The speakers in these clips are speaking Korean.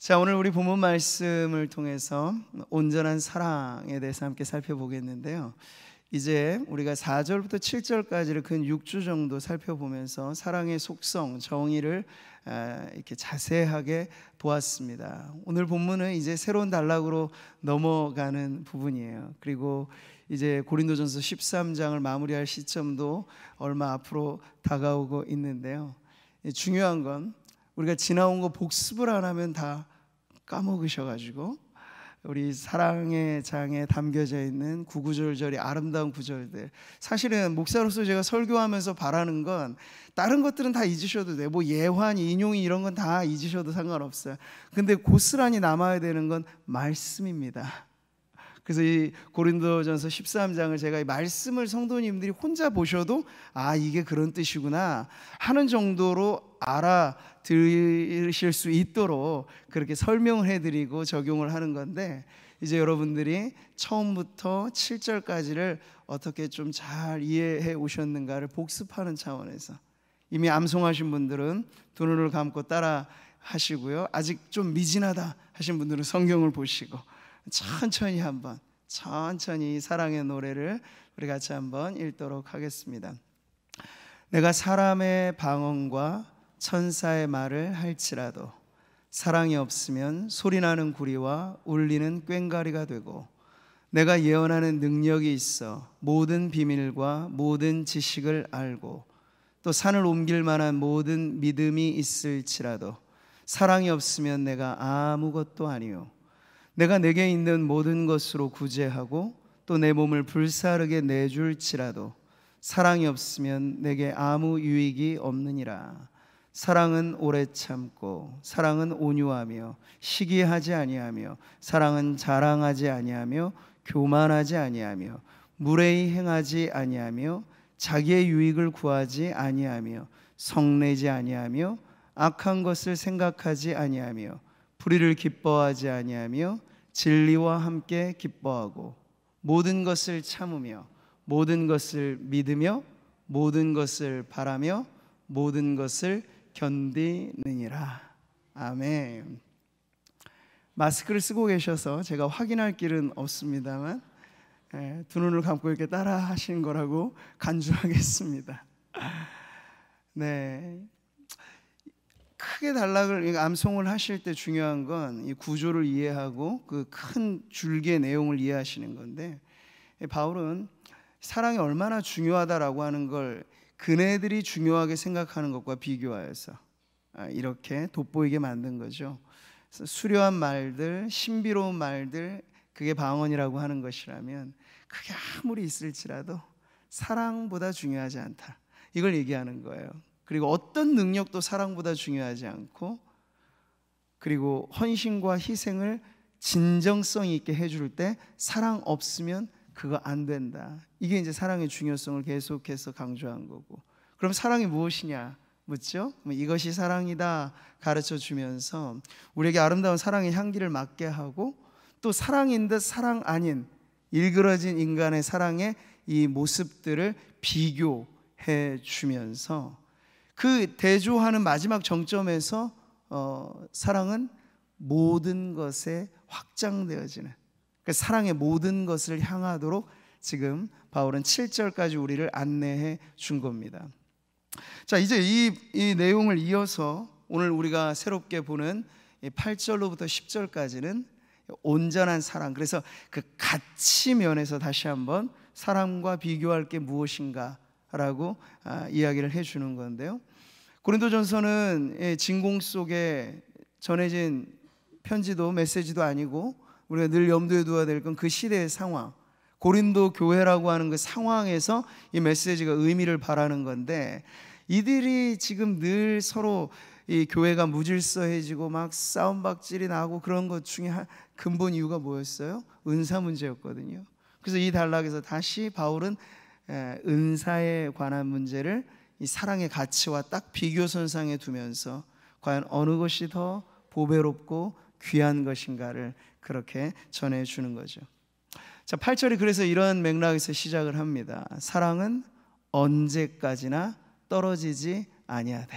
자, 오늘 우리 본문 말씀을 통해서 온전한 사랑에 대해서 함께 살펴보겠는데요. 이제 우리가 4절부터 7절까지를 근 6주 정도 살펴보면서 사랑의 속성, 정의를 이렇게 자세하게 보았습니다. 오늘 본문은 이제 새로운 단락으로 넘어가는 부분이에요. 그리고 이제 고린도전서 13장을 마무리할 시점도 얼마 앞으로 다가오고 있는데요. 중요한 건 우리가 지나온 거 복습을 안 하면 다 까먹으셔가지고 우리 사랑의 장에 담겨져 있는 구구절절이 아름다운 구절들, 사실은 목사로서 제가 설교하면서 바라는 건 다른 것들은 다 잊으셔도 돼요. 뭐 예환, 인용이 이런 건 다 잊으셔도 상관없어요. 근데 고스란히 남아야 되는 건 말씀입니다. 그래서 이 고린도전서 13장을 제가 이 말씀을 성도님들이 혼자 보셔도 이게 그런 뜻이구나 하는 정도로 알아들으실 수 있도록 그렇게 설명을 해드리고 적용을 하는 건데, 이제 여러분들이 처음부터 7절까지를 어떻게 좀 잘 이해해 오셨는가를 복습하는 차원에서, 이미 암송하신 분들은 두 눈을 감고 따라 하시고요, 아직 좀 미진하다 하신 분들은 성경을 보시고 천천히 사랑의 노래를 우리 같이 한번 읽도록 하겠습니다. 내가 사람의 방언과 천사의 말을 할지라도 사랑이 없으면 소리나는 구리와 울리는 꽹과리가 되고, 내가 예언하는 능력이 있어 모든 비밀과 모든 지식을 알고 또 산을 옮길 만한 모든 믿음이 있을지라도 사랑이 없으면 내가 아무것도 아니요, 내가 내게 있는 모든 것으로 구제하고 또 내 몸을 불사르게 내줄지라도 사랑이 없으면 내게 아무 유익이 없느니라. 사랑은 오래 참고 사랑은 온유하며 시기하지 아니하며 사랑은 자랑하지 아니하며 교만하지 아니하며 무례히 행하지 아니하며 자기의 유익을 구하지 아니하며 성내지 아니하며 악한 것을 생각하지 아니하며 불의를 기뻐하지 아니하며 진리와 함께 기뻐하고 모든 것을 참으며 모든 것을 믿으며 모든 것을 바라며 모든 것을 견디느니라. 아멘. 마스크를 쓰고 계셔서 제가 확인할 길은 없습니다만 두 눈을 감고 이렇게 따라 하신 거라고 간주하겠습니다. 네, 크게 단락을 암송을 하실 때 중요한 건 이 구조를 이해하고 그 큰 줄기의 내용을 이해하시는 건데, 바울은 사랑이 얼마나 중요하다라고 하는 걸 그네들이 중요하게 생각하는 것과 비교하여서 이렇게 돋보이게 만든 거죠. 수려한 말들, 신비로운 말들, 그게 방언이라고 하는 것이라면 그게 아무리 있을지라도 사랑보다 중요하지 않다, 이걸 얘기하는 거예요. 그리고 어떤 능력도 사랑보다 중요하지 않고, 그리고 헌신과 희생을 진정성 있게 해줄 때 사랑 없으면 그거 안 된다. 이게 이제 사랑의 중요성을 계속해서 강조한 거고, 그럼 사랑이 무엇이냐 묻죠? 이것이 사랑이다 가르쳐 주면서 우리에게 아름다운 사랑의 향기를 맡게 하고, 또 사랑인 듯 사랑 아닌 일그러진 인간의 사랑의 이 모습들을 비교해 주면서 그 대조하는 마지막 정점에서 사랑은 모든 것에 확장되어지는, 그 사랑의 모든 것을 향하도록 지금 바울은 7절까지 우리를 안내해 준 겁니다. 자, 이제 이 내용을 이어서 오늘 우리가 새롭게 보는 8절로부터 10절까지는 온전한 사랑, 그래서 그 가치 면에서 다시 한번 사랑과 비교할 게 무엇인가 라고 이야기를 해주는 건데요, 고린도전서는 진공 속에 전해진 편지도 메시지도 아니고 우리가 늘 염두에 두어야 될 건 그 시대의 상황, 고린도 교회라고 하는 그 상황에서 이 메시지가 의미를 바라는 건데, 이들이 지금 늘 서로 이 교회가 무질서해지고 막 싸움박질이 나고 그런 것 중에 근본 이유가 뭐였어요? 은사 문제였거든요. 그래서 이 단락에서 다시 바울은 은사에 관한 문제를 이 사랑의 가치와 딱 비교선상에 두면서 과연 어느 것이 더 보배롭고 귀한 것인가를 그렇게 전해주는 거죠. 자, 8절이 그래서 이런 맥락에서 시작을 합니다. 사랑은 언제까지나 떨어지지 아니하되.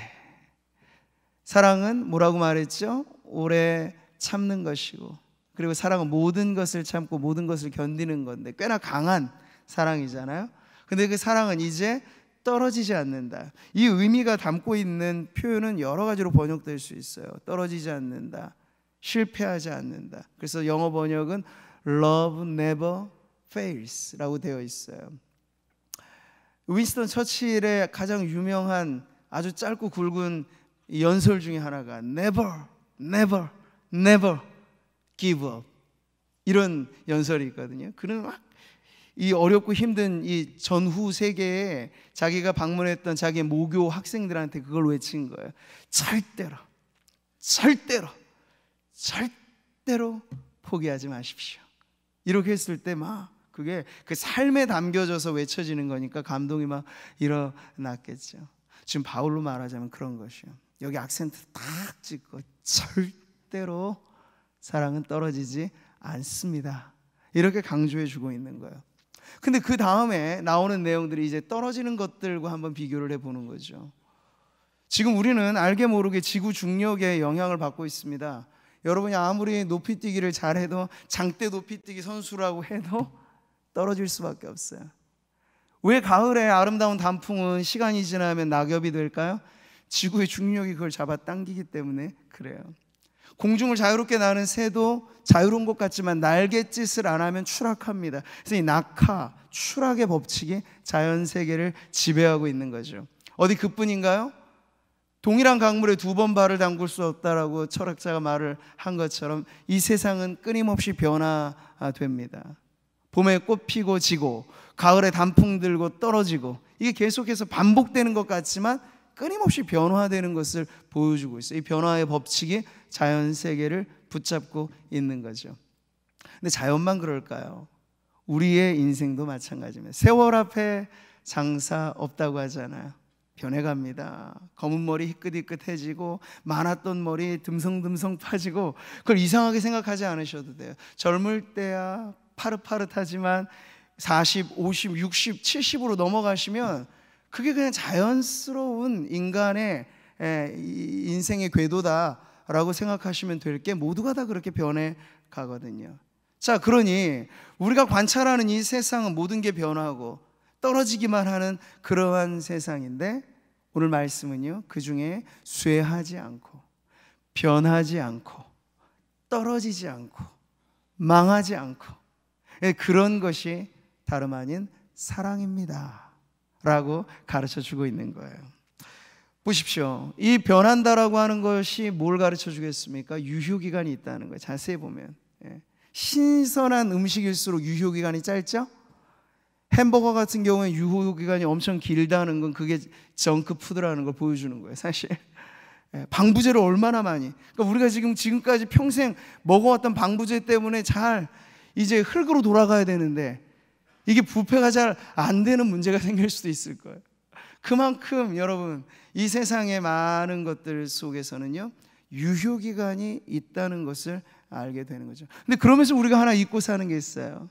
사랑은 뭐라고 말했죠? 오래 참는 것이고, 그리고 사랑은 모든 것을 참고 모든 것을 견디는 건데 꽤나 강한 사랑이잖아요. 근데 그 사랑은 이제 떨어지지 않는다. 이 의미가 담고 있는 표현은 여러 가지로 번역될 수 있어요. 떨어지지 않는다, 실패하지 않는다. 그래서 영어 번역은 Love never fails 라고 되어 있어요. 윈스턴 처칠의 가장 유명한 아주 짧고 굵은 연설 중에 하나가 Never, never, never give up, 이런 연설이 있거든요. 그는 막 이 어렵고 힘든 이 전후 세계에 자기가 방문했던 자기의 모교 학생들한테 그걸 외친 거예요. 절대로, 절대로, 절대로 포기하지 마십시오. 이렇게 했을 때 막 그게 그 삶에 담겨져서 외쳐지는 거니까 감동이 막 일어났겠죠. 지금 바울로 말하자면 그런 것이요. 여기 악센트 딱 찍고 절대로 사랑은 떨어지지 않습니다, 이렇게 강조해 주고 있는 거예요. 근데 그 다음에 나오는 내용들이 이제 떨어지는 것들과 한번 비교를 해보는 거죠. 지금 우리는 알게 모르게 지구 중력의 영향을 받고 있습니다. 여러분이 아무리 높이뛰기를 잘해도 장대 높이뛰기 선수라고 해도 떨어질 수밖에 없어요. 왜 가을에 아름다운 단풍은 시간이 지나면 낙엽이 될까요? 지구의 중력이 그걸 잡아당기기 때문에 그래요. 공중을 자유롭게 나는 새도 자유로운 것 같지만 날갯짓을 안 하면 추락합니다. 그래서 이 낙하, 추락의 법칙이 자연 세계를 지배하고 있는 거죠. 어디 그뿐인가요? 동일한 강물에 두 번 발을 담글 수 없다라고 철학자가 말을 한 것처럼 이 세상은 끊임없이 변화됩니다. 봄에 꽃 피고 지고, 가을에 단풍 들고 떨어지고, 이게 계속해서 반복되는 것 같지만 끊임없이 변화되는 것을 보여주고 있어요. 이 변화의 법칙이 자연 세계를 붙잡고 있는 거죠. 근데 자연만 그럴까요? 우리의 인생도 마찬가지입니다. 세월 앞에 장사 없다고 하잖아요. 변해갑니다. 검은 머리 희끗희끗해지고 많았던 머리 듬성듬성 파지고, 그걸 이상하게 생각하지 않으셔도 돼요. 젊을 때야 파릇파릇하지만 40, 50, 60, 70으로 넘어가시면 그게 그냥 자연스러운 인간의 인생의 궤도다라고 생각하시면 될 게 모두가 다 그렇게 변해 가거든요. 자, 그러니 우리가 관찰하는 이 세상은 모든 게 변하고 떨어지기만 하는 그러한 세상인데, 오늘 말씀은요, 그 중에 쇠하지 않고 변하지 않고 떨어지지 않고 망하지 않고 그런 것이 다름 아닌 사랑입니다 라고 가르쳐 주고 있는 거예요. 보십시오. 이 변한다라고 하는 것이 뭘 가르쳐 주겠습니까? 유효기간이 있다는 거예요. 자세히 보면 신선한 음식일수록 유효기간이 짧죠? 햄버거 같은 경우에 유효기간이 엄청 길다는 건 그게 정크푸드라는 걸 보여주는 거예요. 사실 방부제를 얼마나 많이, 그러니까 우리가 지금까지 평생 먹어왔던 방부제 때문에 잘 이제 흙으로 돌아가야 되는데 이게 부패가 잘 안 되는 문제가 생길 수도 있을 거예요. 그만큼 여러분, 이 세상의 많은 것들 속에서는요, 유효기간이 있다는 것을 알게 되는 거죠. 근데 그러면서 우리가 하나 잊고 사는 게 있어요.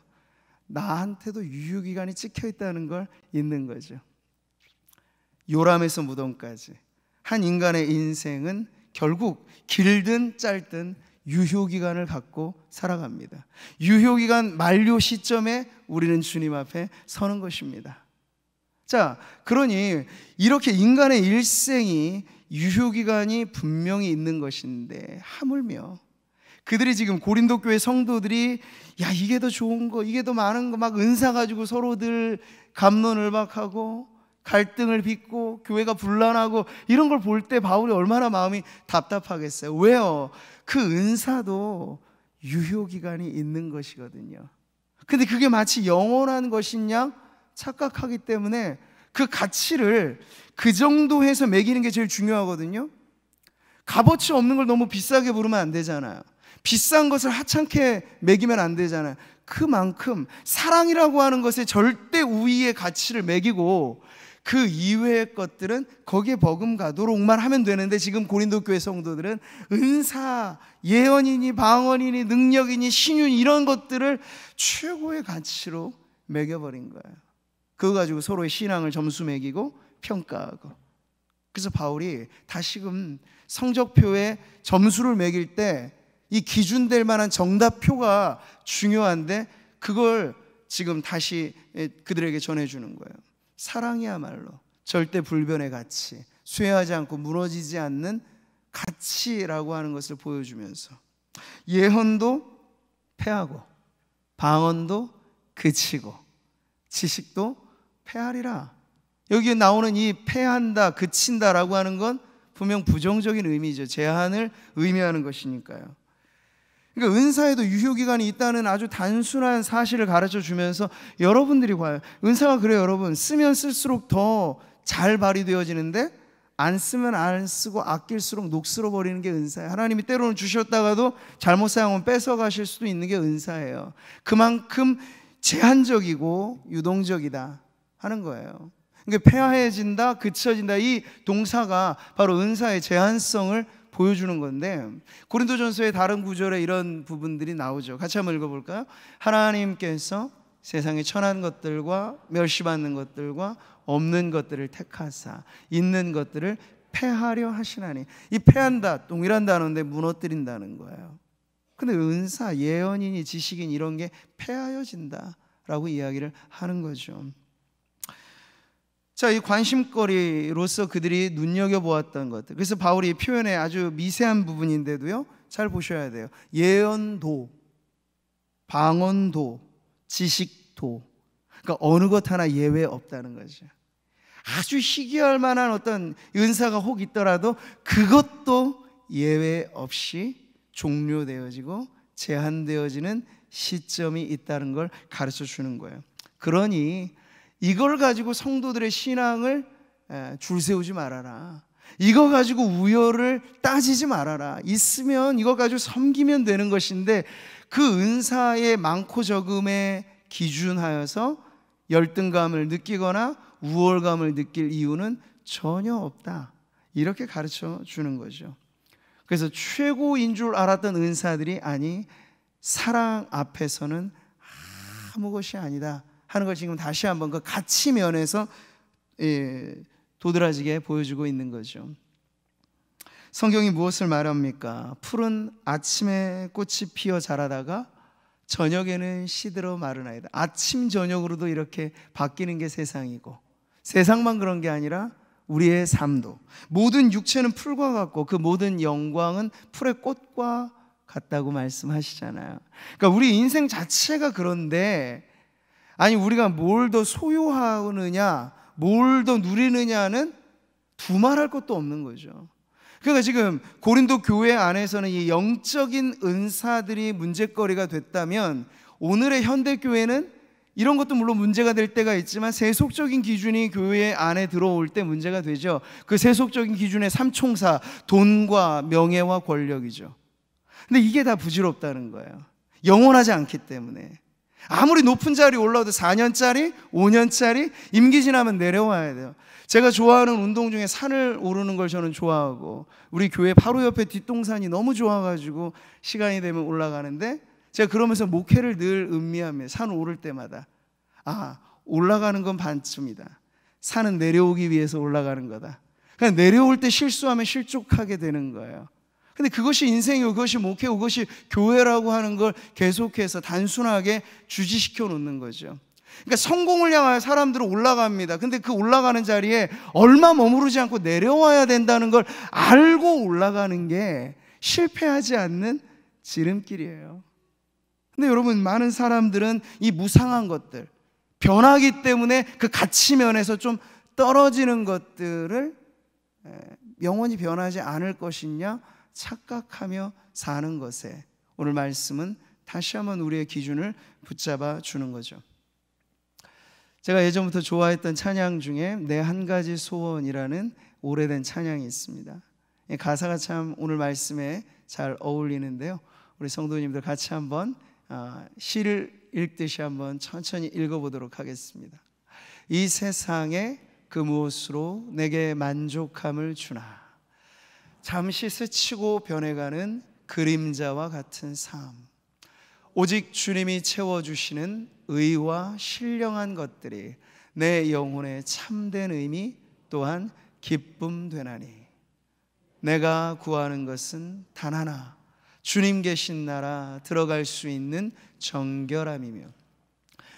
나한테도 유효기간이 찍혀 있다는 걸 잊는 거죠. 요람에서 무덤까지 한 인간의 인생은 결국 길든 짧든 유효기간을 갖고 살아갑니다. 유효기간 만료 시점에 우리는 주님 앞에 서는 것입니다. 자, 그러니 이렇게 인간의 일생이 유효기간이 분명히 있는 것인데, 하물며 그들이 지금 고린도 교회 성도들이 야, 이게 더 좋은 거, 이게 더 많은 거, 막 은사 가지고 서로들 갑론을박하고 갈등을 빚고 교회가 분란하고 이런 걸 볼 때 바울이 얼마나 마음이 답답하겠어요. 왜요? 그 은사도 유효기간이 있는 것이거든요. 근데 그게 마치 영원한 것이냐 착각하기 때문에 그 가치를 그 정도 해서 매기는 게 제일 중요하거든요. 값어치 없는 걸 너무 비싸게 부르면 안 되잖아요. 비싼 것을 하찮게 매기면 안 되잖아요. 그만큼 사랑이라고 하는 것에 절대 우위의 가치를 매기고 그 이외의 것들은 거기에 버금가도록만 하면 되는데, 지금 고린도 교회 성도들은 은사, 예언이니 방언이니 능력이니 신윤 이런 것들을 최고의 가치로 매겨버린 거예요. 그거 가지고 서로의 신앙을 점수 매기고 평가하고. 그래서 바울이 다시금 성적표에 점수를 매길 때 이 기준될 만한 정답표가 중요한데 그걸 지금 다시 그들에게 전해주는 거예요. 사랑이야말로 절대 불변의 가치, 쇠하지 않고 무너지지 않는 가치라고 하는 것을 보여주면서 예언도 패하고 방언도 그치고 지식도 패하리라. 여기에 나오는 이 패한다, 그친다라고 하는 건 분명 부정적인 의미죠. 제한을 의미하는 것이니까요. 그러니까 은사에도 유효기간이 있다는 아주 단순한 사실을 가르쳐 주면서 여러분들이 봐요. 은사가 그래요, 여러분. 쓰면 쓸수록 더 잘 발휘되어지는데 안 쓰면 안 쓰고 아낄수록 녹슬어 버리는 게 은사예요. 하나님이 때로는 주셨다가도 잘못 사용하면 뺏어 가실 수도 있는 게 은사예요. 그만큼 제한적이고 유동적이다 하는 거예요. 그러니까 폐하해진다, 그쳐진다, 이 동사가 바로 은사의 제한성을 보여주는 건데, 고린도전서의 다른 구절에 이런 부분들이 나오죠. 같이 한번 읽어볼까요? 하나님께서 세상의 천한 것들과 멸시받는 것들과 없는 것들을 택하사 있는 것들을 폐하려 하시나니. 이 폐한다, 동일한 단어인데 무너뜨린다는 거예요. 근데 은사, 예언이니 지식인 이런 게 폐하여진다라고 이야기를 하는 거죠. 자, 이 관심거리로서 그들이 눈여겨보았던 것들, 그래서 바울이 표현의 아주 미세한 부분인데도요, 잘 보셔야 돼요. 예언도, 방언도, 지식도, 그러니까 어느 것 하나 예외 없다는 거죠. 아주 희귀할 만한 어떤 은사가 혹 있더라도 그것도 예외 없이 종료되어지고 제한되어지는 시점이 있다는 걸 가르쳐 주는 거예요. 그러니 이걸 가지고 성도들의 신앙을 줄 세우지 말아라. 이거 가지고 우열을 따지지 말아라. 있으면 이거 가지고 섬기면 되는 것인데 그 은사의 많고 적음에 기준하여서 열등감을 느끼거나 우월감을 느낄 이유는 전혀 없다. 이렇게 가르쳐 주는 거죠. 그래서 최고인 줄 알았던 은사들이 아니 사랑 앞에서는 아무 것이 아니다 하는 걸 지금 다시 한번 그 가치 면에서 도드라지게 보여주고 있는 거죠. 성경이 무엇을 말합니까? 푸른 아침에 꽃이 피어 자라다가 저녁에는 시들어 마르나이다. 아침 저녁으로도 이렇게 바뀌는 게 세상이고, 세상만 그런 게 아니라 우리의 삶도, 모든 육체는 풀과 같고 그 모든 영광은 풀의 꽃과 같다고 말씀하시잖아요. 그러니까 우리 인생 자체가 그런데, 아니 우리가 뭘 더 소유하느냐, 뭘 더 누리느냐는 두말할 것도 없는 거죠. 그러니까 지금 고린도 교회 안에서는 이 영적인 은사들이 문제거리가 됐다면, 오늘의 현대 교회는 이런 것도 물론 문제가 될 때가 있지만 세속적인 기준이 교회 안에 들어올 때 문제가 되죠. 그 세속적인 기준의 삼총사, 돈과 명예와 권력이죠. 근데 이게 다 부질없다는 거예요. 영원하지 않기 때문에. 아무리 높은 자리 올라도 4년짜리, 5년짜리, 임기 지나면 내려와야 돼요. 제가 좋아하는 운동 중에 산을 오르는 걸 저는 좋아하고, 우리 교회 바로 옆에 뒷동산이 너무 좋아가지고 시간이 되면 올라가는데, 제가 그러면서 목회를 늘 음미합니다. 산 오를 때마다. 아, 올라가는 건 반쯤이다. 산은 내려오기 위해서 올라가는 거다. 그냥 내려올 때 실수하면 실족하게 되는 거예요. 근데 그것이 인생이고 그것이 목회고 그것이 교회라고 하는 걸 계속해서 단순하게 주지시켜 놓는 거죠. 그러니까 성공을 향하여 사람들은 올라갑니다. 근데 그 올라가는 자리에 얼마 머무르지 않고 내려와야 된다는 걸 알고 올라가는 게 실패하지 않는 지름길이에요. 근데 여러분, 많은 사람들은 이 무상한 것들, 변하기 때문에 그 가치 면에서 좀 떨어지는 것들을 영원히 변하지 않을 것이냐 착각하며 사는 것에 오늘 말씀은 다시 한번 우리의 기준을 붙잡아 주는 거죠. 제가 예전부터 좋아했던 찬양 중에 내 한 가지 소원이라는 오래된 찬양이 있습니다. 가사가 참 오늘 말씀에 잘 어울리는데요. 우리 성도님들 같이 한번 시를 읽듯이 한번 천천히 읽어보도록 하겠습니다. 이 세상에 그 무엇으로 내게 만족함을 주나, 잠시 스치고 변해가는 그림자와 같은 삶, 오직 주님이 채워주시는 의와 신령한 것들이 내 영혼의 참된 의미 또한 기쁨 되나니, 내가 구하는 것은 단 하나, 주님 계신 나라 들어갈 수 있는 정결함이며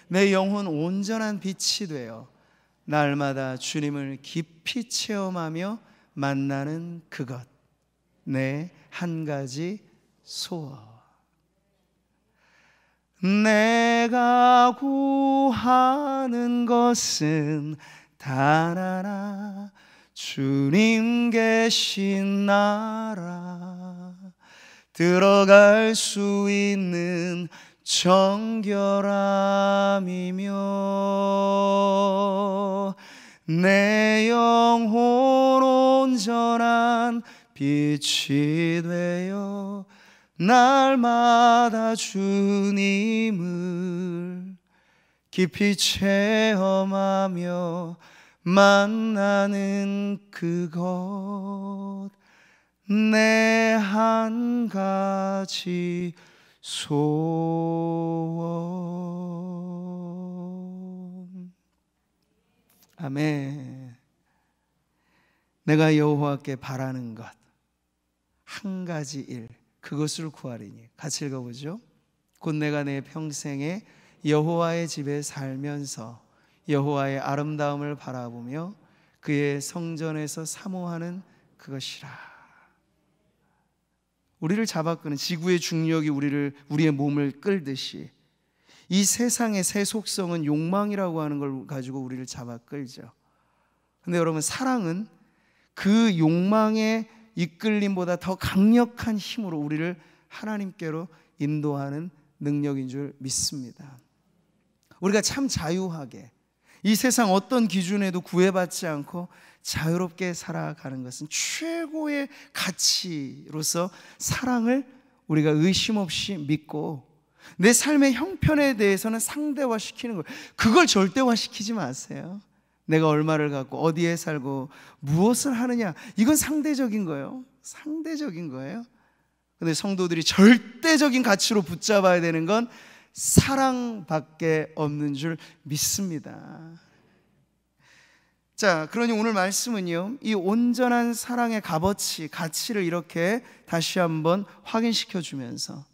내 영혼 온전한 빛이 되어 날마다 주님을 깊이 체험하며 만나는 그것, 내 한 가지 소원. 내가 구하는 것은 단 하나, 주님 계신 나라 들어갈 수 있는 정결함이며 내 영혼 온전한 빛이 되어 날마다 주님을 깊이 체험하며 만나는 그것, 내 한 가지 소원. 아멘. 내가 여호와께 바라는 것 한 가지 일, 그것을 구하리니. 같이 읽어보죠. 곧 내가 내 평생에 여호와의 집에 살면서 여호와의 아름다움을 바라보며 그의 성전에서 사모하는 그것이라. 우리를 잡아끄는 지구의 중력이 우리의 몸을 끌듯이 이 세상의 새 속성은 욕망이라고 하는 걸 가지고 우리를 잡아끌죠. 근데 여러분, 사랑은 그 욕망의 이끌림보다 더 강력한 힘으로 우리를 하나님께로 인도하는 능력인 줄 믿습니다. 우리가 참 자유하게 이 세상 어떤 기준에도 구애받지 않고 자유롭게 살아가는 것은 최고의 가치로서 사랑을 우리가 의심 없이 믿고 내 삶의 형편에 대해서는 상대화시키는 거예요. 그걸 절대화시키지 마세요. 내가 얼마를 갖고 어디에 살고 무엇을 하느냐, 이건 상대적인 거예요. 상대적인 거예요. 근데 성도들이 절대적인 가치로 붙잡아야 되는 건 사랑밖에 없는 줄 믿습니다. 자, 그러니 오늘 말씀은요, 이 온전한 사랑의 값어치, 가치를 이렇게 다시 한번 확인시켜 주면서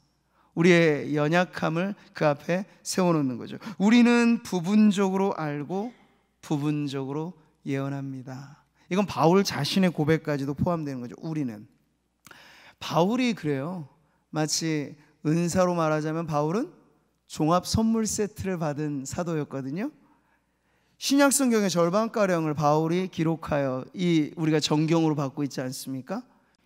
우리의 연약함을 그 앞에 세워놓는 거죠. 우리는 부분적으로 알고 부분적으로 예언합니다. 이건 바울 자신의 고백까지도 포함되는 거죠. 우리는. 바울이 그래요. 마치 은사로 말하자면 바울은 종합 선물 세트를 받은 사도였거든요. 신약 성경의 절반가량을 바울이 기록하여 우리가 정경으로 받고 있지 않습니까?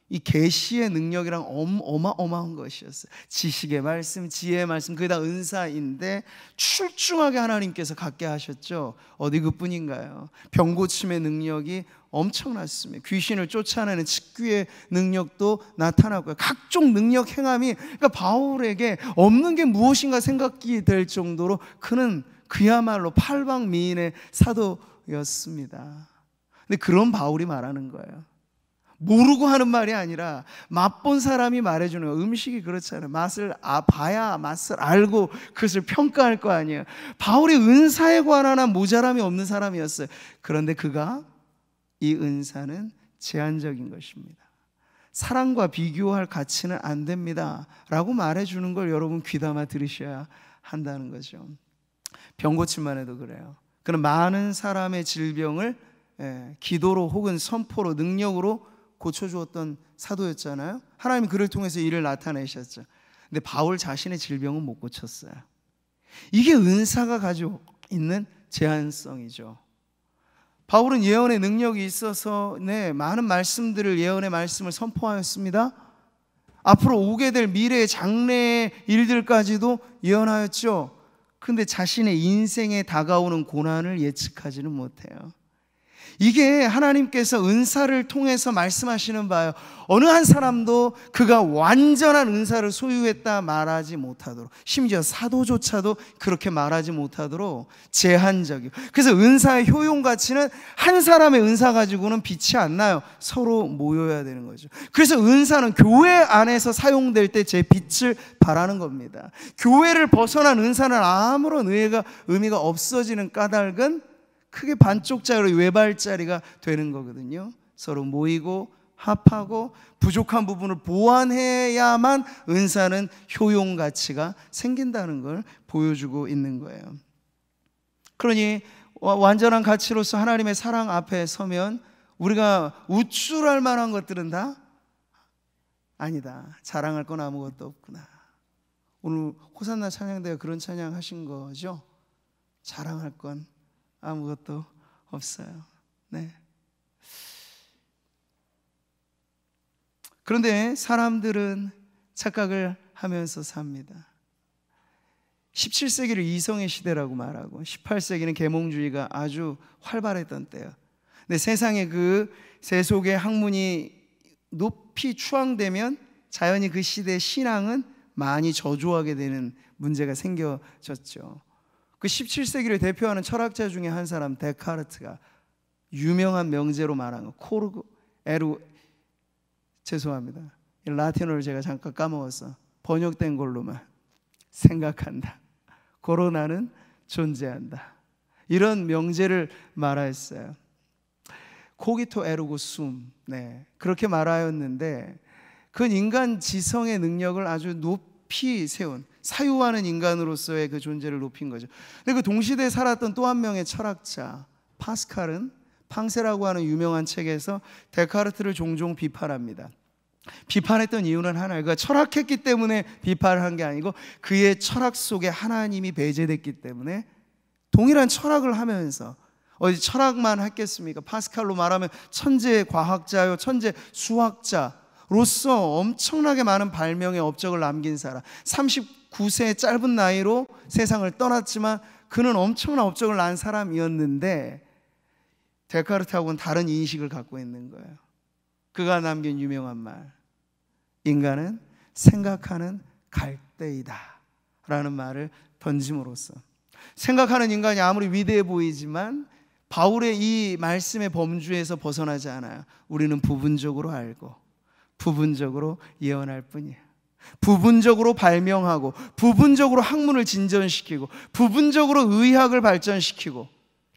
이 계시의 능력이랑 어마어마한 것이었어요. 지식의 말씀, 지혜의 말씀, 그게 다 은사인데 출중하게 하나님께서 갖게 하셨죠. 어디 그뿐인가요? 병 고침의 능력이 엄청났습니다. 귀신을 쫓아내는 직귀의 능력도 나타났고요. 각종 능력 행함이, 그러니까 바울에게 없는 게 무엇인가 생각이 될 정도로 그는 그야말로 팔방미인의 사도였습니다. 근데 그런 바울이 말하는 거예요. 모르고 하는 말이 아니라 맛본 사람이 말해주는 거예요. 음식이 그렇잖아요. 맛을 봐야 맛을 알고 그것을 평가할 거 아니에요. 바울이 은사에 관한 한 모자람이 없는 사람이었어요. 그런데 그가 이 은사는 제한적인 것입니다. 사랑과 비교할 가치는 안 됩니다 라고 말해주는 걸 여러분 귀담아 들으셔야 한다는 거죠. 병고침만 해도 그래요. 그는 많은 사람의 질병을 기도로 혹은 선포로 능력으로 고쳐주었던 사도였잖아요. 하나님이 그를 통해서 일을 나타내셨죠. 근데 바울 자신의 질병은 못 고쳤어요. 이게 은사가 가지고 있는 제한성이죠. 바울은 예언의 능력이 있어서 많은 말씀들을, 예언의 말씀을 선포하였습니다. 앞으로 오게 될 미래의 장래의 일들까지도 예언하였죠. 근데 자신의 인생에 다가오는 고난을 예측하지는 못해요. 이게 하나님께서 은사를 통해서 말씀하시는 바예요. 어느 한 사람도 그가 완전한 은사를 소유했다 말하지 못하도록, 심지어 사도조차도 그렇게 말하지 못하도록 제한적이고, 그래서 은사의 효용 가치는 한 사람의 은사 가지고는 빛이 안 나요. 서로 모여야 되는 거죠. 그래서 은사는 교회 안에서 사용될 때 제 빛을 발하는 겁니다. 교회를 벗어난 은사는 아무런 의미가 없어지는 까닭은 크게 반쪽짜리, 외발짜리가 되는 거거든요. 서로 모이고 합하고 부족한 부분을 보완해야만 은사는 효용 가치가 생긴다는 걸 보여주고 있는 거예요. 그러니 완전한 가치로서 하나님의 사랑 앞에 서면 우리가 우쭐할 만한 것들은 다 아니다, 자랑할 건 아무것도 없구나. 오늘 호산나 찬양대가 그런 찬양 하신 거죠? 자랑할 건 아무것도 없어요. 네. 그런데 사람들은 착각을 하면서 삽니다. 17세기를 이성의 시대라고 말하고 18세기는 계몽주의가 아주 활발했던 때예요. 근데 세상에 그 세속의 학문이 높이 추앙되면 자연히 그 시대의 신앙은 많이 저조하게 되는 문제가 생겨졌죠. 그 17세기를 대표하는 철학자 중에 한 사람 데카르트가 유명한 명제로 말한 거, 코르고 에루, 죄송합니다, 라틴어를 제가 잠깐 까먹었어. 번역된 걸로만 생각한다, 고로 나는 존재한다, 이런 명제를 말하였어요. 코기토 에르고 숨, 네, 그렇게 말하였는데 그 인간 지성의 능력을 아주 높이 세운, 사유하는 인간으로서의 그 존재를 높인 거죠. 근데 그 동시대에 살았던 또 한 명의 철학자 파스칼은 팡세라고 하는 유명한 책에서 데카르트를 종종 비판합니다. 비판했던 이유는 하나예요. 그가 철학했기 때문에 비판을 한 게 아니고 그의 철학 속에 하나님이 배제됐기 때문에 동일한 철학을 하면서, 어디 철학만 했겠습니까? 파스칼로 말하면 천재 과학자요, 천재 수학자로서 엄청나게 많은 발명의 업적을 남긴 사람, 39세의 짧은 나이로 세상을 떠났지만 그는 엄청난 업적을 난 사람이었는데 데카르트하고는 다른 인식을 갖고 있는 거예요. 그가 남긴 유명한 말, 인간은 생각하는 갈대이다 라는 말을 던짐으로써, 생각하는 인간이 아무리 위대해 보이지만 바울의 이 말씀의 범주에서 벗어나지 않아요. 우리는 부분적으로 알고 부분적으로 예언할 뿐이에요. 부분적으로 발명하고 부분적으로 학문을 진전시키고 부분적으로 의학을 발전시키고,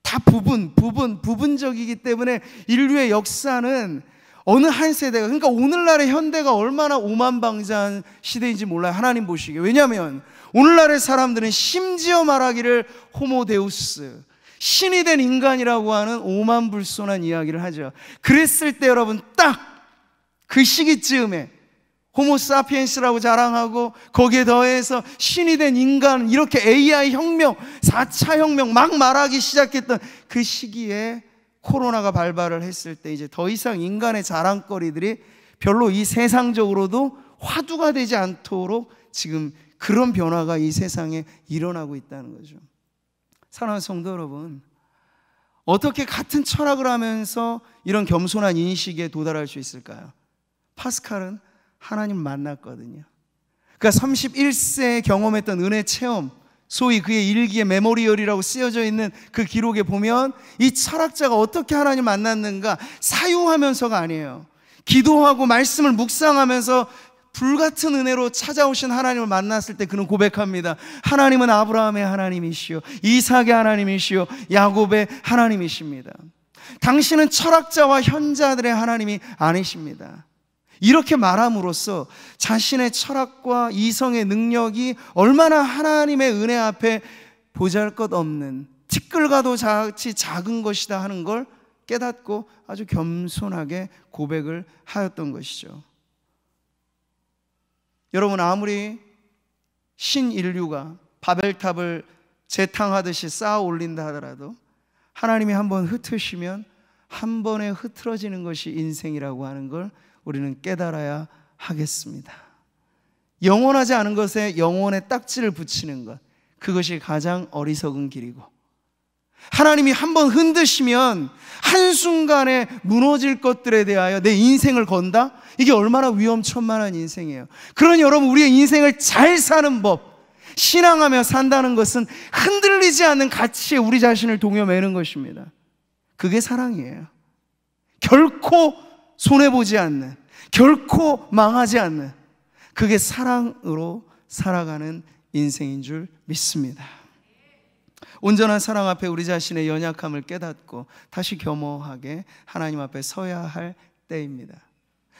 다 부분적이기 때문에 인류의 역사는 어느 한 세대가, 그러니까 오늘날의 현대가 얼마나 오만방자한 시대인지 몰라요, 하나님 보시기에. 왜냐하면 오늘날의 사람들은 심지어 말하기를 호모데우스, 신이 된 인간이라고 하는 오만불손한 이야기를 하죠. 그랬을 때 여러분, 딱 그 시기쯤에 호모사피엔스라고 자랑하고 거기에 더해서 신이 된 인간, 이렇게 AI 혁명, 4차 혁명 막 말하기 시작했던 그 시기에 코로나가 발발을 했을 때 이제 더 이상 인간의 자랑거리들이 별로 이 세상적으로도 화두가 되지 않도록 지금 그런 변화가 이 세상에 일어나고 있다는 거죠. 사랑하는 성도 여러분, 어떻게 같은 철학을 하면서 이런 겸손한 인식에 도달할 수 있을까요? 파스칼은 하나님 만났거든요. 그러니까 31세에 경험했던 은혜 체험, 소위 그의 일기에 메모리얼이라고 쓰여져 있는 그 기록에 보면 이 철학자가 어떻게 하나님 만났는가, 사유하면서가 아니에요. 기도하고 말씀을 묵상하면서 불같은 은혜로 찾아오신 하나님을 만났을 때 그는 고백합니다. 하나님은 아브라함의 하나님이시요, 이삭의 하나님이시요, 야곱의 하나님이십니다. 당신은 철학자와 현자들의 하나님이 아니십니다. 이렇게 말함으로써 자신의 철학과 이성의 능력이 얼마나 하나님의 은혜 앞에 보잘것없는, 티끌과도 같이 작은 것이다 하는 걸 깨닫고 아주 겸손하게 고백을 하였던 것이죠. 여러분, 아무리 신인류가 바벨탑을 재탕하듯이 쌓아 올린다 하더라도 하나님이 한번 흩으시면 한 번에 흐트러지는 것이 인생이라고 하는 걸 우리는 깨달아야 하겠습니다. 영원하지 않은 것에 영원의 딱지를 붙이는 것, 그것이 가장 어리석은 길이고, 하나님이 한번 흔드시면 한순간에 무너질 것들에 대하여 내 인생을 건다? 이게 얼마나 위험천만한 인생이에요. 그러니 여러분, 우리의 인생을 잘 사는 법, 신앙하며 산다는 것은 흔들리지 않는 가치에 우리 자신을 동여매는 것입니다. 그게 사랑이에요. 결코 손해보지 않는, 결코 망하지 않는, 그게 사랑으로 살아가는 인생인 줄 믿습니다. 온전한 사랑 앞에 우리 자신의 연약함을 깨닫고 다시 겸허하게 하나님 앞에 서야 할 때입니다.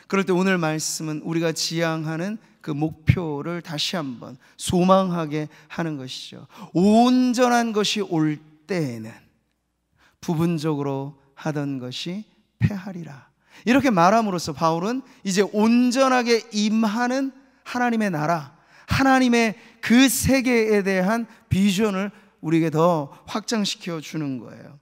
그럴 때 오늘 말씀은 우리가 지향하는 그 목표를 다시 한번 소망하게 하는 것이죠. 온전한 것이 올 때에는 부분적으로 하던 것이 패하리라. 이렇게 말함으로써 바울은 이제 온전하게 임하는 하나님의 나라, 하나님의 그 세계에 대한 비전을 우리에게 더 확장시켜 주는 거예요.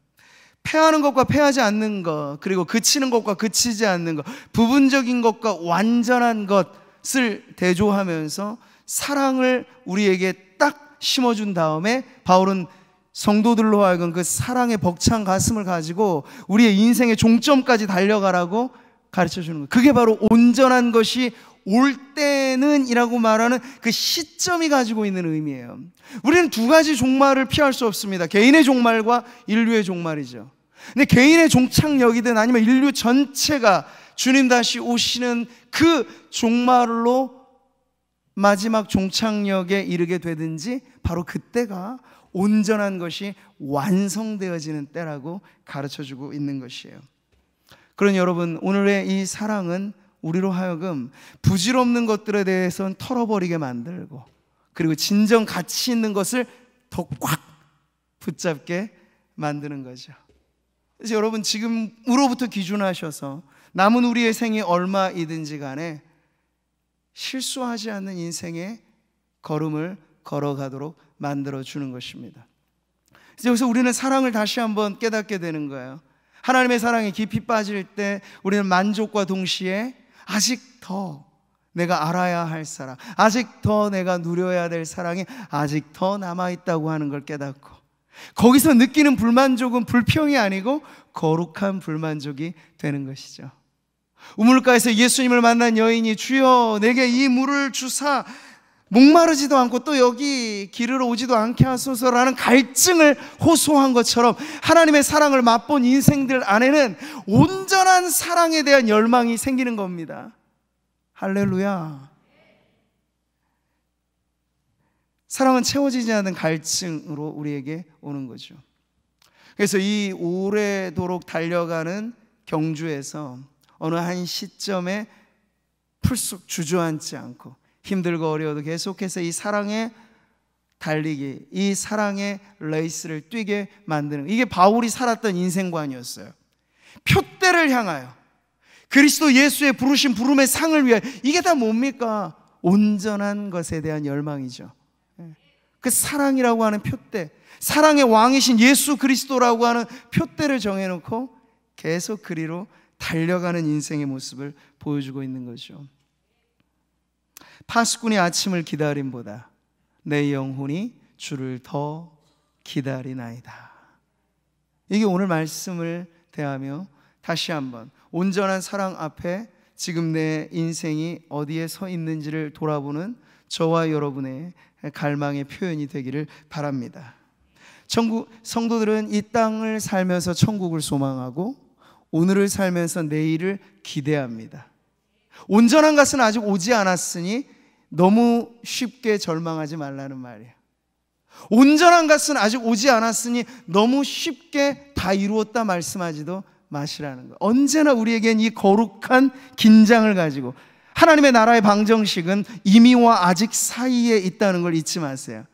패하는 것과 패하지 않는 것, 그리고 그치는 것과 그치지 않는 것, 부분적인 것과 완전한 것을 대조하면서 사랑을 우리에게 딱 심어준 다음에 바울은 성도들로 하여금 그 사랑의 벅찬 가슴을 가지고 우리의 인생의 종점까지 달려가라고 가르쳐주는 거예요. 그게 바로 온전한 것이 올 때는 이라고 말하는 그 시점이 가지고 있는 의미예요. 우리는 두 가지 종말을 피할 수 없습니다. 개인의 종말과 인류의 종말이죠. 근데 개인의 종착역이든 아니면 인류 전체가 주님 다시 오시는 그 종말로 마지막 종착역에 이르게 되든지 바로 그때가 온전한 것이 완성되어지는 때라고 가르쳐주고 있는 것이에요. 그러니 여러분, 오늘의 이 사랑은 우리로 하여금 부질없는 것들에 대해서는 털어버리게 만들고, 그리고 진정 가치 있는 것을 더 꽉 붙잡게 만드는 거죠. 그래서 여러분, 지금으로부터 기준하셔서 남은 우리의 생이 얼마이든지 간에 실수하지 않는 인생의 걸음을 걸어가도록 만들어주는 것입니다. 그래서 여기서 우리는 사랑을 다시 한번 깨닫게 되는 거예요. 하나님의 사랑에 깊이 빠질 때 우리는 만족과 동시에 아직 더 내가 알아야 할 사랑, 아직 더 내가 누려야 될 사랑이 아직 더 남아있다고 하는 걸 깨닫고, 거기서 느끼는 불만족은 불평이 아니고 거룩한 불만족이 되는 것이죠. 우물가에서 예수님을 만난 여인이 주여 내게 이 물을 주사 목마르지도 않고 또 여기 길으로 오지도 않게 하소서라는 갈증을 호소한 것처럼 하나님의 사랑을 맛본 인생들 안에는 온전한 사랑에 대한 열망이 생기는 겁니다. 할렐루야. 사랑은 채워지지 않는 갈증으로 우리에게 오는 거죠. 그래서 이 오래도록 달려가는 경주에서 어느 한 시점에 풀쑥 주저앉지 않고 힘들고 어려워도 계속해서 이 사랑의 달리기, 이 사랑의 레이스를 뛰게 만드는, 이게 바울이 살았던 인생관이었어요. 표대를 향하여 그리스도 예수의 부르신 부름의 상을 위하여. 이게 다 뭡니까? 온전한 것에 대한 열망이죠. 그 사랑이라고 하는 표대, 사랑의 왕이신 예수 그리스도라고 하는 표대를 정해놓고 계속 그리로 달려가는 인생의 모습을 보여주고 있는 거죠. 파수꾼이 아침을 기다림보다 내 영혼이 주를 더 기다리나이다. 이게 오늘 말씀을 대하며 다시 한번 온전한 사랑 앞에 지금 내 인생이 어디에 서 있는지를 돌아보는 저와 여러분의 갈망의 표현이 되기를 바랍니다. 성도들은 이 땅을 살면서 천국을 소망하고 오늘을 살면서 내일을 기대합니다. 온전한 것은 아직 오지 않았으니 너무 쉽게 절망하지 말라는 말이에요. 온전한 것은 아직 오지 않았으니 너무 쉽게 다 이루었다 말씀하지도 마시라는 거예요. 언제나 우리에겐 이 거룩한 긴장을 가지고, 하나님의 나라의 방정식은 이미와 아직 사이에 있다는 걸 잊지 마세요.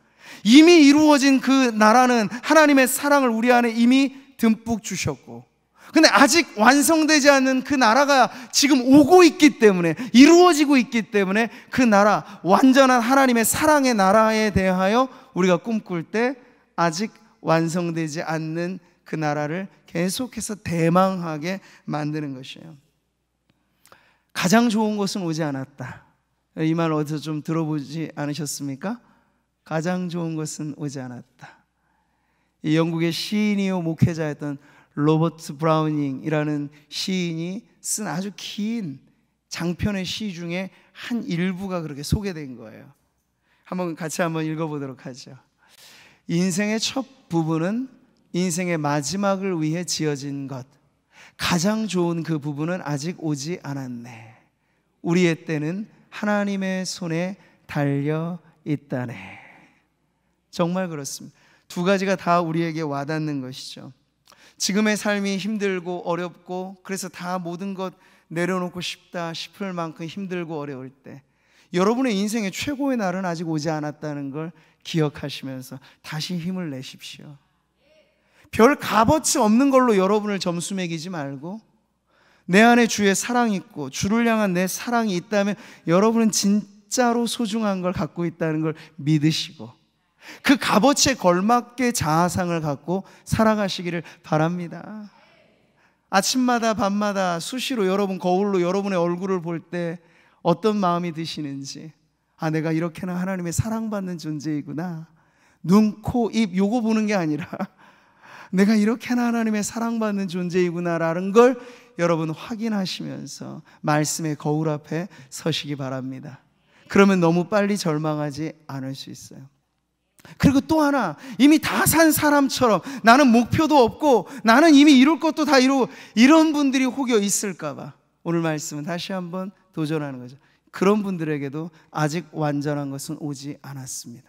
이미 이루어진 그 나라는 하나님의 사랑을 우리 안에 이미 듬뿍 주셨고, 근데 아직 완성되지 않는 그 나라가 지금 오고 있기 때문에, 이루어지고 있기 때문에 그 나라, 완전한 하나님의 사랑의 나라에 대하여 우리가 꿈꿀 때 아직 완성되지 않는 그 나라를 계속해서 대망하게 만드는 것이에요. 가장 좋은 것은 오지 않았다. 이 말 어디서 좀 들어보지 않으셨습니까? 가장 좋은 것은 오지 않았다. 이 영국의 시인이요 목회자였던 로버트 브라우닝이라는 시인이 쓴 아주 긴 장편의 시 중에 한 일부가 그렇게 소개된 거예요. 같이 한번 읽어보도록 하죠. 인생의 첫 부분은 인생의 마지막을 위해 지어진 것, 가장 좋은 그 부분은 아직 오지 않았네. 우리의 때는 하나님의 손에 달려 있다네. 정말 그렇습니다. 두 가지가 다 우리에게 와닿는 것이죠. 지금의 삶이 힘들고 어렵고 그래서 다 모든 것 내려놓고 싶다 싶을 만큼 힘들고 어려울 때 여러분의 인생의 최고의 날은 아직 오지 않았다는 걸 기억하시면서 다시 힘을 내십시오. 별 값어치 없는 걸로 여러분을 점수 매기지 말고 내 안에 주의 사랑이 있고 주를 향한 내 사랑이 있다면 여러분은 진짜로 소중한 걸 갖고 있다는 걸 믿으시고 그 값어치에 걸맞게 자아상을 갖고 살아가시기를 바랍니다. 아침마다 밤마다 수시로 여러분 거울로 여러분의 얼굴을 볼 때 어떤 마음이 드시는지, 아, 내가 이렇게나 하나님의 사랑받는 존재이구나. 눈, 코, 입 요거 보는 게 아니라 내가 이렇게나 하나님의 사랑받는 존재이구나라는 걸 여러분 확인하시면서 말씀의 거울 앞에 서시기 바랍니다. 그러면 너무 빨리 절망하지 않을 수 있어요. 그리고 또 하나, 이미 다 산 사람처럼 나는 목표도 없고 나는 이미 이룰 것도 다 이루고 이런 분들이 혹여 있을까 봐 오늘 말씀은 다시 한번 도전하는 거죠. 그런 분들에게도 아직 완전한 것은 오지 않았습니다.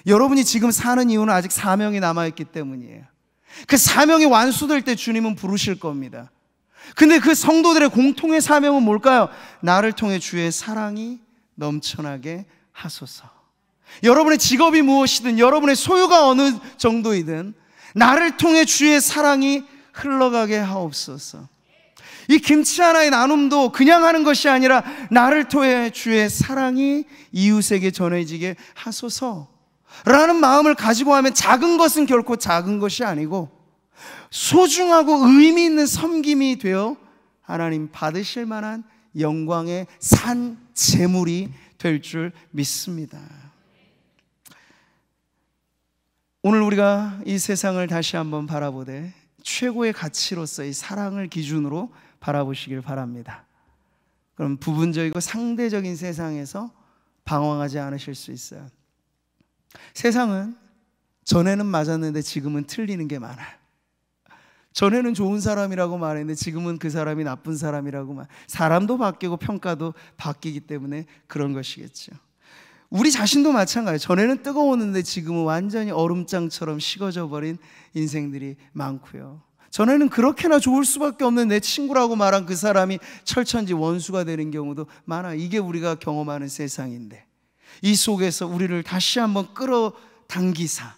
여러분이 지금 사는 이유는 아직 사명이 남아있기 때문이에요. 그 사명이 완수될 때 주님은 부르실 겁니다. 근데 그 성도들의 공통의 사명은 뭘까요? 나를 통해 주의 사랑이 넘쳐나게 하소서. 여러분의 직업이 무엇이든 여러분의 소유가 어느 정도이든 나를 통해 주의 사랑이 흘러가게 하옵소서. 이 김치 하나의 나눔도 그냥 하는 것이 아니라 나를 통해 주의 사랑이 이웃에게 전해지게 하소서 라는 마음을 가지고 하면 작은 것은 결코 작은 것이 아니고 소중하고 의미 있는 섬김이 되어 하나님 받으실 만한 영광의 산 제물이 될 줄 믿습니다. 오늘 우리가 이 세상을 다시 한번 바라보되 최고의 가치로서 이 사랑을 기준으로 바라보시길 바랍니다. 그럼 부분적이고 상대적인 세상에서 방황하지 않으실 수 있어요. 세상은 전에는 맞았는데 지금은 틀리는 게 많아요. 전에는 좋은 사람이라고 말했는데 지금은 그 사람이 나쁜 사람이라고 말. 사람도 바뀌고 평가도 바뀌기 때문에 그런 것이겠죠. 우리 자신도 마찬가지예요. 전에는 뜨거웠는데 지금은 완전히 얼음장처럼 식어져 버린 인생들이 많고요. 전에는 그렇게나 좋을 수밖에 없는 내 친구라고 말한 그 사람이 철천지 원수가 되는 경우도 많아. 이게 우리가 경험하는 세상인데 이 속에서 우리를 다시 한번 끌어당기사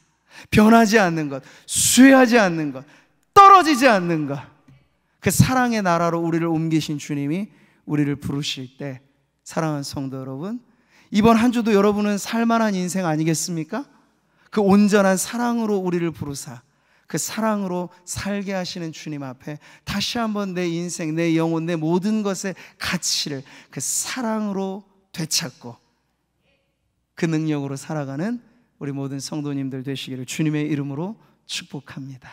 변하지 않는 것, 쇠하지 않는 것, 떨어지지 않는 것, 그 사랑의 나라로 우리를 옮기신 주님이 우리를 부르실 때 사랑하는 성도 여러분, 이번 한 주도 여러분은 살만한 인생 아니겠습니까? 그 온전한 사랑으로 우리를 부르사 그 사랑으로 살게 하시는 주님 앞에 다시 한번 내 인생, 내 영혼, 내 모든 것의 가치를 그 사랑으로 되찾고 그 능력으로 살아가는 우리 모든 성도님들 되시기를 주님의 이름으로 축복합니다.